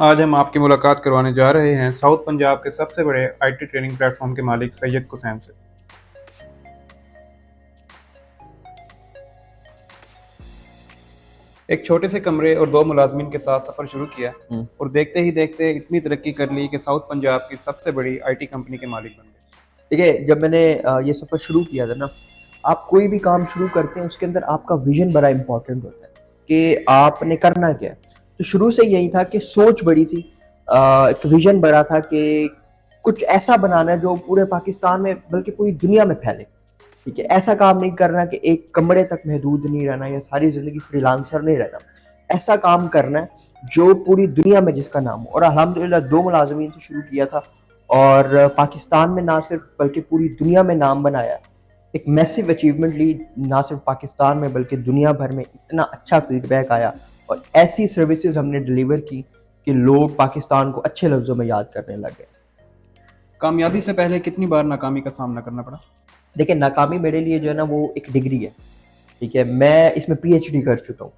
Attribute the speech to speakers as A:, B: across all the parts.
A: आज हम आपकी मुलाकात करवाने जा रहे हैं साउथ पंजाब के सबसे बड़े आईटी ट्रेनिंग प्लेटफॉर्म के मालिक सैयद कुसैन से। एक छोटे से कमरे और दो मुलाजमीन के साथ सफ़र शुरू किया और देखते ही देखते इतनी तरक्की कर ली कि साउथ पंजाब की सबसे बड़ी आईटी कंपनी के मालिक बन गए।
B: देखिए, जब मैंने ये सफ़र शुरू किया था ना, आप कोई भी काम शुरू करते हैं उसके अंदर आपका विजन बड़ा इंपॉर्टेंट होता है कि आपने करना क्या है। तो शुरू से यही था कि सोच बड़ी थी, एक विजन बड़ा था कि कुछ ऐसा बनाना है जो पूरे पाकिस्तान में बल्कि पूरी दुनिया में फैले। ठीक है, ऐसा काम नहीं करना कि एक कमरे तक महदूद नहीं रहना या सारी ज़िंदगी फ्रीलांसर नहीं रहना। ऐसा काम करना है जो पूरी दुनिया में जिसका नाम हो। और अल्हम्दुलिल्लाह 2 मुलाज़िमीन से शुरू किया था और पाकिस्तान में ना सिर्फ बल्कि पूरी दुनिया में नाम बनाया। एक मैसिव अचीवमेंट ली, ना सिर्फ पाकिस्तान में बल्कि दुनिया भर में इतना अच्छा फीडबैक आया और ऐसी सर्विसेज हमने डिलीवर की कि लोग पाकिस्तान को अच्छे लफ्ज़ों में याद करने लग गए।
A: कामयाबी से पहले कितनी बार नाकामी का सामना करना पड़ा?
B: देखिए, नाकामी मेरे लिए जो है ना वो एक डिग्री है। ठीक है, मैं इसमें पीएचडी कर चुका हूँ।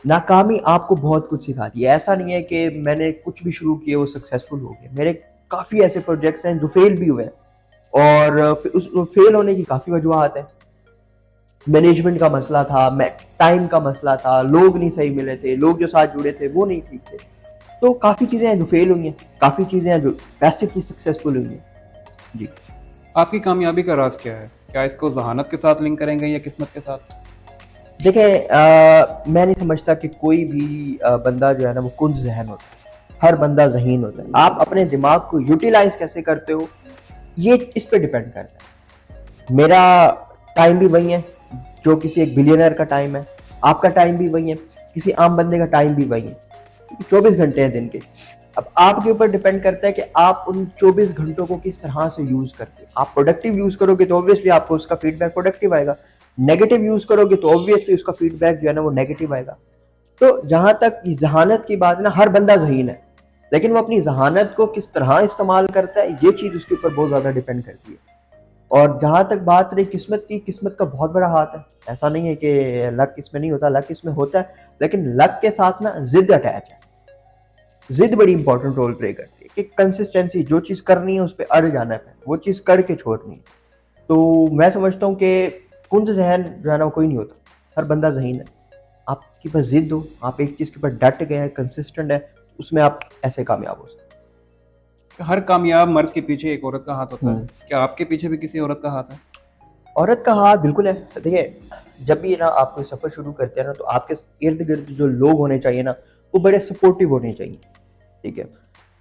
B: नाकामी आपको बहुत कुछ सिखाती है। ऐसा नहीं है कि मैंने कुछ भी शुरू किया वो सक्सेसफुल हो गया। मेरे काफ़ी ऐसे प्रोजेक्ट्स हैं जो फेल भी हुए हैं और उस फेल होने की काफ़ी वजूहत हैं। मैनेजमेंट का मसला था, टाइम का मसला था, लोग नहीं सही मिले थे, लोग जो साथ जुड़े थे वो नहीं ठीक थे। तो काफ़ी चीज़ें हैं जो फेल हुई हैं, काफ़ी चीज़ें हैं जो पैसिवली सक्सेसफुल हुई हैं। जी।
A: आपकी कामयाबी का राज क्या है? क्या इसको जहानत के साथ लिंक करेंगे या किस्मत के साथ?
B: देखें, मैं नहीं समझता कि कोई भी बंदा जो है ना वो कुंद ज़हन होता है। हर बंदा ज़हीन होता है। आप अपने दिमाग को यूटिलाइज़ कैसे करते हो, ये इस पे डिपेंड करता है। मेरा टाइम भी वही है जो किसी एक बिलियनर का टाइम है, आपका टाइम भी वही है, किसी आम बंदे का टाइम भी वही है। 24 घंटे हैं दिन के। अब आपके ऊपर डिपेंड करता है कि आप उन 24 घंटों को किस तरह से यूज़ करते हो। आप प्रोडक्टिव यूज़ करोगे तो ऑब्वियसली आपको उसका फीडबैक प्रोडक्टिव आएगा। नेगेटिव यूज़ करोगे तो ऑब्वियसली उसका फीडबैक जो है ना वो नेगेटिव आएगा। तो जहाँ तक ज़हानत की बात है ना, हर बंदा ज़हीन है, लेकिन वो अपनी ज़हानत को किस तरह इस्तेमाल करता है, ये चीज़ उसके ऊपर बहुत ज़्यादा डिपेंड करती है। और जहाँ तक बात रही किस्मत की, किस्मत का बहुत बड़ा हाथ है। ऐसा नहीं है कि लक इसमें नहीं होता, लक इसमें होता है, लेकिन लक के साथ ना ज़िद अटैच है। ज़िद बड़ी इंपॉर्टेंट रोल प्ले करती है कि कंसिस्टेंसी, जो चीज़ करनी है उस पे अड़ जाना है, वो चीज़ करके छोड़नी है। तो मैं समझता हूँ कि कुंद ज़हन जो है ना वो कोई नहीं होता, हर बंदा ज़हीन है। आपके पास ज़िद हो, आप एक चीज़ के ऊपर डट गए हैं, कंसिस्टेंट है, उसमें आप ऐसे कामयाब हो सकते
A: हर कामयाब मर्द के पीछे एक औरत का हाथ होता है।
B: हैं।
A: क्या आपके पीछे भी किसी औरत का हाथ है?
B: औरत का हाथ बिल्कुल है। देखिए, जब भी ना आप कोई सफ़र शुरू करते हैं ना, तो आपके इर्द-गिर्द जो लोग होने चाहिए ना, वो बड़े सपोर्टिव होने चाहिए। ठीक है?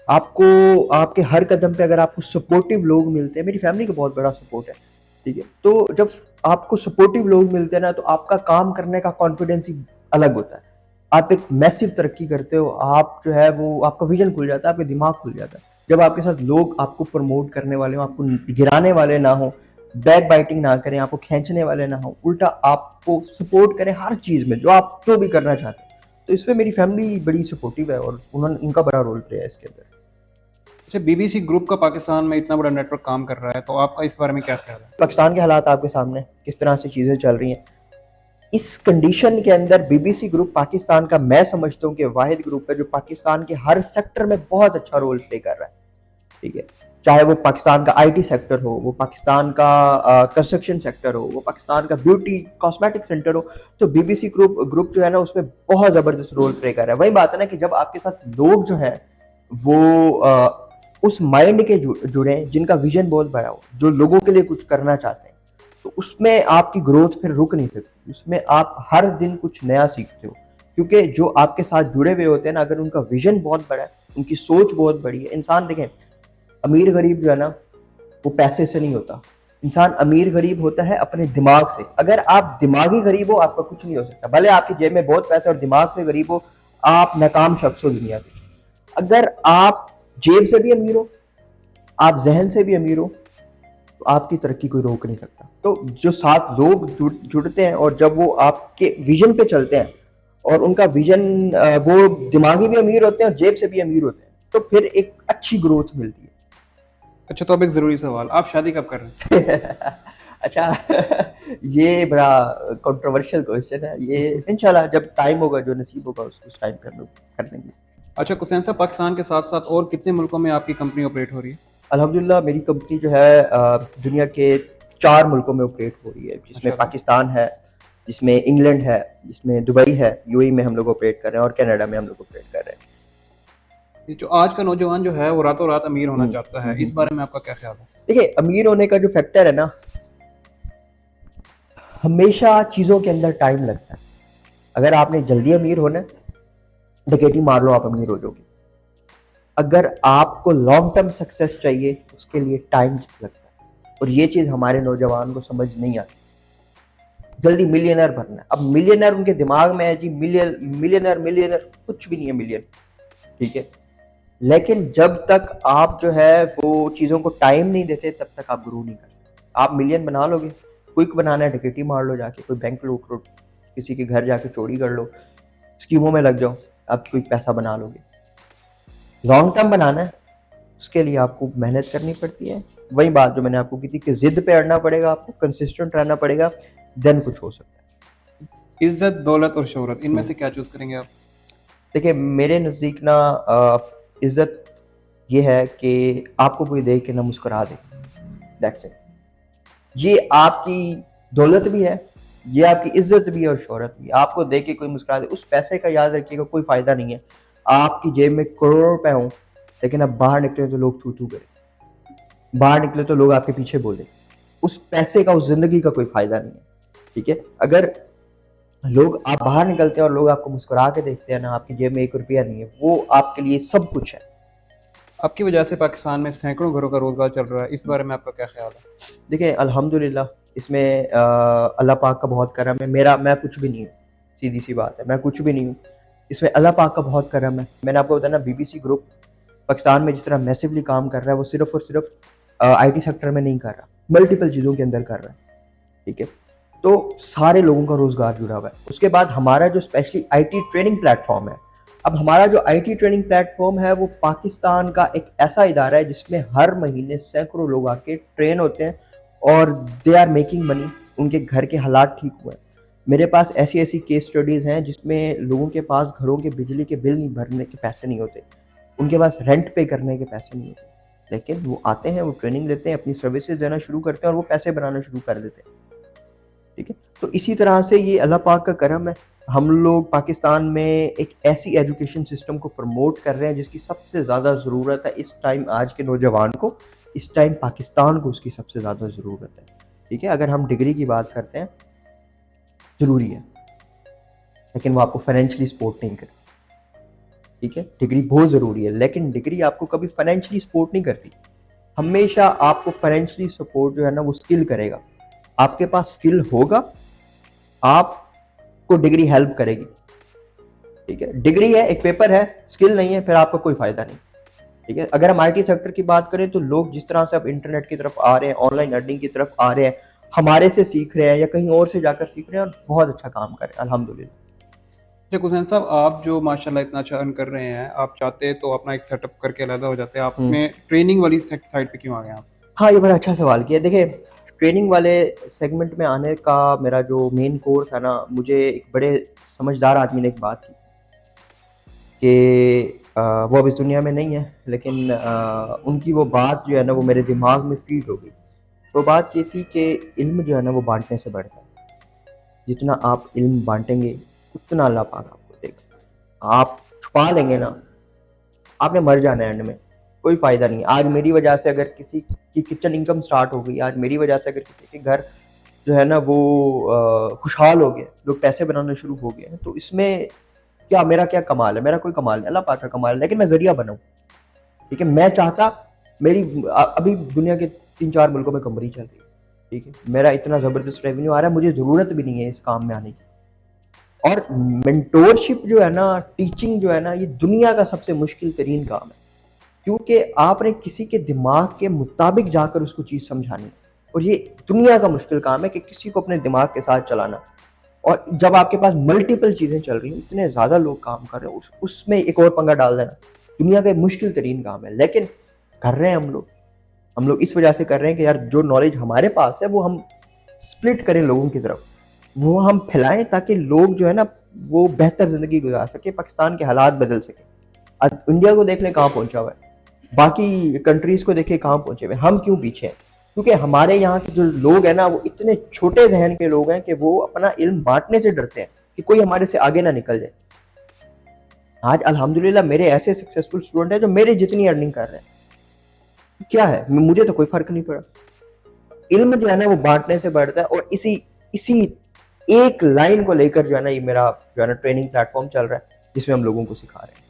B: आपको आपके हर कदम पे अगर आपको सपोर्टिव लोग मिलते हैं, मेरी फैमिली का बहुत बड़ा सपोर्ट है। ठीक है? तो जब आपको सपोर्टिव लोग मिलते हैं ना, तो आपका काम करने का कॉन्फिडेंस ही अलग होता है। आप एक मैसिव तरक्की करते हो, आप जो है वो आपका विज़न खुल जाता है, आपका दिमाग खुल जाता है। जब आपके साथ लोग आपको प्रमोट करने वाले हों, आपको गिराने वाले ना हों, बैक बाइटिंग ना करें, आपको खींचने वाले ना हों, उल्टा आपको सपोर्ट करें हर चीज़ में, जो भी करना चाहते हैं। तो इसमें मेरी फैमिली बड़ी सपोर्टिव है और उनका बड़ा रोल प्ले है इसके अंदर।
A: अच्छा, बीबीसी ग्रुप का पाकिस्तान में इतना बड़ा नेटवर्क काम कर रहा है, तो आपका इस बारे में क्या ख्याल है?
B: पाकिस्तान के हालात आपके सामने, किस तरह से चीज़ें चल रही हैं। इस कंडीशन के अंदर बीबीसी ग्रुप पाकिस्तान का, मैं समझता हूँ कि वाहिद ग्रुप है जो पाकिस्तान के हर सेक्टर में बहुत अच्छा रोल प्ले कर रहा है। ठीक है? चाहे वो पाकिस्तान का आईटी सेक्टर हो, वो पाकिस्तान का कंस्ट्रक्शन सेक्टर हो, वो पाकिस्तान का ब्यूटी कॉस्मेटिक सेंटर हो, तो बीबीसी ग्रुप ग्रुप जो है ना उसमें बहुत ज़बरदस्त रोल प्ले कर रहा है। वही बात है ना कि जब आपके साथ लोग जो हैं वो उस माइंड के जुड़े हैं जिनका विजन बहुत बड़ा हो, जो लोगों के लिए कुछ करना चाहते हैं, तो उसमें आपकी ग्रोथ फिर रुक नहीं सकती। उसमें आप हर दिन कुछ नया सीखते हो, क्योंकि जो आपके साथ जुड़े हुए होते हैं ना, अगर उनका विजन बहुत बड़ा है, उनकी सोच बहुत बड़ी है। इंसान देखें, अमीर गरीब जो है ना वो पैसे से नहीं होता। इंसान अमीर गरीब होता है अपने दिमाग से। अगर आप दिमागी गरीब हो, आपका कुछ नहीं हो सकता। भले आपकी जेब में बहुत पैसा और दिमाग से गरीब हो, आप नाकाम शख्स हो दुनिया के। अगर आप जेब से भी अमीर हो, आप जहन से भी अमीर हो, तो आपकी तरक्की कोई रोक नहीं सकता। तो जो साथ लोग जुड़ते हैं और जब वो आपके विजन पे चलते हैं और उनका विजन, वो दिमागी भी अमीर होते हैं और जेब से भी अमीर होते हैं, तो फिर एक अच्छी ग्रोथ मिलती है।
A: अच्छा, तो अब एक ज़रूरी सवाल, आप शादी कब कर रहे हैं?
B: अच्छा, ये बड़ा कंट्रोवर्शियल क्वेश्चन है। ये इंशाल्लाह जब टाइम होगा, जो नसीब होगा उस टाइम पे हम लोग कर लेंगे।
A: अच्छा कुसैन साहब, पाकिस्तान के साथ साथ और कितने मुल्कों में आपकी कंपनी ऑपरेट हो रही है?
B: अल्हम्दुलिल्लाह मेरी कंपनी जो है दुनिया के 4 मुल्कों में ऑपरेट हो रही है, जिसमें
A: माशाल्लाह।
B: पाकिस्तान है, जिसमें इंग्लैंड है, जिसमें दुबई है, यूएई में हम लोग ऑपरेट कर रहे हैं और कनाडा में हम लोग ऑपरेट कर रहे हैं।
A: ये जो आज का नौजवान जो है वो रातों रात अमीर होना चाहता है, इस
B: हम्म।
A: बारे में आपका क्या ख्याल है?
B: देखिए, अमीर होने का जो फैक्टर है ना, हमेशा चीज़ों के अंदर टाइम लगता है। अगर आपने जल्दी अमीर होना है, डकैती मार लो, आप अमीर हो जाओगे। अगर आपको लॉन्ग टर्म सक्सेस चाहिए, उसके लिए टाइम लगता है, और ये चीज़ हमारे नौजवान को समझ नहीं आती। जल्दी मिलियनर बनना है। अब मिलियनर उनके दिमाग में है जी, मिलियनर मिलियनर कुछ भी नहीं है मिलियन, ठीक है। लेकिन जब तक आप जो है वो चीज़ों को टाइम नहीं देते, तब तक आप ग्रो नहीं कर सकते। आप मिलियन बना लोगे, क्विक बनाना है, डकैती मार लो, जाके कोई बैंक लूट लो, किसी के घर जाके चोरी कर लो, स्कीमों में लग जाओ, आप क्विक पैसा बना लोगे। लॉन्ग टर्म बनाना है, उसके लिए आपको मेहनत करनी पड़ती है। वही बात जो मैंने आपको की थी कि जिद पे अड़ना पड़ेगा, आपको कंसिस्टेंट रहना पड़ेगा, देन कुछ हो सकता है।
A: इज्जत, दौलत और शोहरत, इनमें से क्या चूज करेंगे आप?
B: देखिए, मेरे नज़दीक ना इज्जत ये है कि आपको कोई देख के ना मुस्कुरा दे, दैट्स इट। ये आपकी दौलत भी है, ये आपकी इज्जत भी है और शोहरत भी। आपको देख के कोई मुस्कुरा दे, उस पैसे का याद रखिएगा कोई फायदा नहीं है। आपकी जेब में करोड़ों रुपए हों, लेकिन अब बाहर निकले तो लोग थू थू करें, बाहर निकले तो लोग आपके पीछे बोले, उस पैसे का, उस जिंदगी का कोई फायदा नहीं है, ठीक है। अगर लोग, आप बाहर निकलते हैं और लोग आपको मुस्कुरा के देखते हैं ना, आपकी जेब में 1 रुपया नहीं है, वो आपके लिए सब कुछ है।
A: आपकी वजह से पाकिस्तान में सैकड़ों घरों का रोजगार चल रहा है, इस बारे में आपका क्या ख्याल है?
B: देखिए, अल्हम्दुलिल्लाह इसमें अल्लाह पाक का बहुत करम है। मैं कुछ भी नहीं हूँ, सीधी सी बात है, मैं कुछ भी नहीं हूँ। इसमें अल्लाह पाक का बहुत करम है। मैंने आपको बताया ना, बीबीसी ग्रुप पाकिस्तान में जिस तरह मैसिवली काम कर रहा है, वो सिर्फ और सिर्फ आईटी सेक्टर में नहीं कर रहा, मल्टीपल चीज़ों के अंदर कर रहा है, ठीक है। तो सारे लोगों का रोजगार जुड़ा हुआ है। उसके बाद हमारा जो स्पेशली आईटी ट्रेनिंग प्लेटफॉर्म है, अब हमारा जो आईटी ट्रेनिंग प्लेटफॉर्म है, वो पाकिस्तान का एक ऐसा इदारा है जिसमें हर महीने सैकड़ों लोग आके ट्रेन होते हैं और दे आर मेकिंग मनी, उनके घर के हालात ठीक हुए हैं। मेरे पास ऐसी ऐसी केस स्टडीज़ हैं जिसमें लोगों के पास घरों के बिजली के बिल नहीं भरने के पैसे नहीं होते, उनके पास रेंट पे करने के पैसे नहीं होते, लेकिन वो आते हैं, वो ट्रेनिंग लेते हैं, अपनी सर्विसेज देना शुरू करते हैं और वो पैसे बनाना शुरू कर देते हैं, ठीक है। तो इसी तरह से ये अल्लाह पाक का करम है। हम लोग पाकिस्तान में एक ऐसी एजुकेशन सिस्टम को प्रमोट कर रहे हैं जिसकी सबसे ज़्यादा ज़रूरत है इस टाइम, आज के नौजवान को, इस टाइम पाकिस्तान को उसकी सबसे ज़्यादा ज़रूरत है, ठीक है। अगर हम डिग्री की बात करते हैं, ज़रूरी है, लेकिन वो आपको फाइनेंशियली सपोर्ट नहीं करती, ठीक है। डिग्री बहुत ज़रूरी है, लेकिन डिग्री आपको कभी फाइनेंशियली सपोर्ट नहीं करती। हमेशा आपको फाइनेंशियली सपोर्ट जो है ना, वो स्किल करेगा। आपके पास स्किल होगा, आपको डिग्री हेल्प करेगी, ठीक है। डिग्री है, एक पेपर है, स्किल नहीं है, फिर आपका कोई फायदा नहीं, ठीक है। अगर हम आईटी सेक्टर की बात करें, तो लोग जिस तरह से अब इंटरनेट की तरफ आ रहे हैं, ऑनलाइन अर्निंग की तरफ आ रहे हैं, हमारे से सीख रहे हैं या कहीं और से जाकर सीख रहे हैं, और बहुत अच्छा काम कर रहे हैं अल्हम्दुलिल्लाह।
A: अच्छा कुसैन साहब, आप जो माशाल्लाह इतना अच्छा अर्न कर रहे हैं, आप चाहते तो अपना एक सेटअप करके अलग हो जाते, आप में ट्रेनिंग वाली साइड पे क्यों आ गए आप?
B: हाँ, ये बड़ा अच्छा सवाल किया। देखिए, ट्रेनिंग वाले सेगमेंट में आने का मेरा जो मेन कोर था ना, मुझे एक बड़े समझदार आदमी ने एक बात की कि वो अब इस दुनिया में नहीं है, लेकिन उनकी वो बात जो है ना, वो मेरे दिमाग में फीड हो गई। वो बात ये थी कि इल्म जो है ना, वो बांटने से बढ़ता है। जितना आप इल्म बांटेंगे, उतना अल्लाह पाक आपको देगा। आप छुपा लेंगे ना, आपने मर जाना है एंड में, कोई फ़ायदा नहीं। आज मेरी वजह से अगर किसी की किचन इनकम स्टार्ट हो गई, आज मेरी वजह से अगर किसी के घर जो है ना वो खुशहाल हो गए, लोग पैसे बनाना शुरू हो गए हैं, तो इसमें क्या, मेरा क्या कमाल है? मेरा कोई कमाल नहीं, अल्लाह पाक का कमाल है, लेकिन मैं ज़रिया बना हूँ, ठीक है। मैं चाहता, मेरी अभी दुनिया के 3-4 मुल्कों में कंपनी चल रही है, ठीक है। मेरा इतना ज़बरदस्त रेवेन्यू आ रहा है, मुझे ज़रूरत भी नहीं है इस काम में आने की। और मेंटोरशिप जो है ना, टीचिंग जो है ना, ये दुनिया का सबसे मुश्किल तरीन काम है, क्योंकि आपने किसी के दिमाग के मुताबिक जाकर उसको चीज़ समझानी है, और ये दुनिया का मुश्किल काम है कि किसी को अपने दिमाग के साथ चलाना। और जब आपके पास मल्टीपल चीज़ें चल रही हैं, इतने ज़्यादा लोग काम कर रहे हैं, उसमें एक और पंगा डाल देना दुनिया का मुश्किल तरीन काम है, लेकिन कर रहे हैं हम लोग इस वजह से कर रहे हैं कि यार, जो नॉलेज हमारे पास है वो हम स्प्लिट करें लोगों की तरफ, वो हम फैलाएं, ताकि लोग जो है ना, वो बेहतर ज़िंदगी गुजार सके, पाकिस्तान के हालात बदल सके। आज इंडिया को देख ले कहाँ पहुंचा हुआ है, बाकी कंट्रीज को देखे कहाँ पहुंचे हुए, हम क्यों पीछे हैं? क्योंकि हमारे यहाँ के जो लोग हैं ना, वो इतने छोटे जहन के लोग हैं कि वो अपना इल्म बांटने से डरते हैं कि कोई हमारे से आगे ना निकल जाए। आज अल्हम्दुलिल्लाह मेरे ऐसे सक्सेसफुल स्टूडेंट हैं जो मेरे जितनी अर्निंग कर रहे हैं, क्या है, मुझे तो कोई फर्क नहीं पड़ा। इल्म जो है ना वो बांटने से बढ़ता है, और इसी इसी एक लाइन को लेकर जो है ना ये मेरा जो है ना ट्रेनिंग प्लेटफॉर्म चल रहा है, जिसमें हम लोगों को सिखा रहे हैं।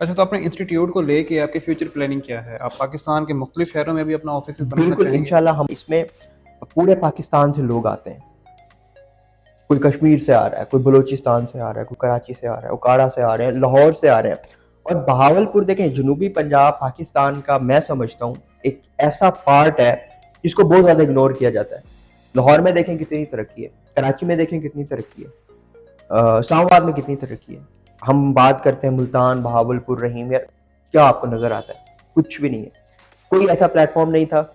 A: अच्छा, तो अपने इंस्टीट्यूट को लेके आपकी फ्यूचर प्लानिंग क्या है? आप पाकिस्तान के मुख्तलिफ शहरों में भी अपना ऑफिस बनाना
B: बिल्कुल
A: चाहेंगे?
B: इंशाल्लाह हम इसमें पूरे पाकिस्तान से लोग आते हैं, कोई कश्मीर से आ रहा है, कोई बलूचिस्तान से आ रहा है, कोई कराची से आ रहा है, उकाड़ा से आ रहे हैं, लाहौर से आ रहे हैं। और बहावलपुर देखें, जनूबी पंजाब पाकिस्तान का मैं समझता हूँ एक ऐसा पार्ट है जिसको बहुत ज़्यादा इग्नोर किया जाता है। लाहौर में देखें कितनी तरक्की है, कराची में देखें कितनी तरक्की है, इस्लामाबाद में कितनी तरक्की है। हम बात करते हैं मुल्तान, बहावलपुर, रहीम, यार क्या आपको नज़र आता है? कुछ भी नहीं है। कोई ऐसा प्लेटफॉर्म नहीं था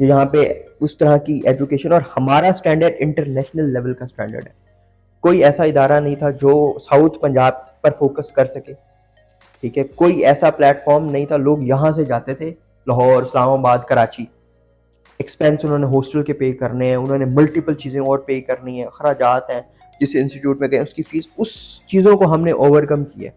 B: यहाँ पे उस तरह की एजुकेशन, और हमारा स्टैंडर्ड इंटरनेशनल लेवल का स्टैंडर्ड है। कोई ऐसा इदारा नहीं था जो साउथ पंजाब पर फोकस कर सके, ठीक है, कोई ऐसा प्लेटफॉर्म नहीं था। लोग यहाँ से जाते थे लाहौर, इस्लामाबाद, कराची, एक्सपेंस उन्होंने हॉस्टल के पे करने हैं, उन्होंने मल्टीपल चीज़ें और पे करनी है, खराजात हैं, जिस इंस्टीट्यूट में गए उसकी फीस, उस चीज़ों को हमने ओवरकम किया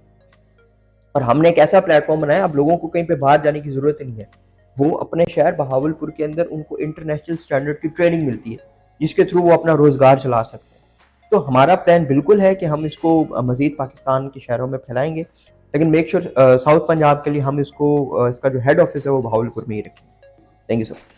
B: और हमने एक ऐसा प्लेटफॉर्म बनाया, अब लोगों को कहीं पे बाहर जाने की ज़रूरत नहीं है। वो अपने शहर बहावलपुर के अंदर उनको इंटरनेशनल स्टैंडर्ड की ट्रेनिंग मिलती है, जिसके थ्रू वो अपना रोज़गार चला सकते हैं। तो हमारा प्लान बिल्कुल है कि हम इसको मज़ीद पाकिस्तान के शहरों में फैलाएंगे, लेकिन मेक श्योर साउथ पंजाब के लिए हम इसको इसका जो हेड ऑफिस है वो बहावलपुर में ही रखेंगे। Thank you sir.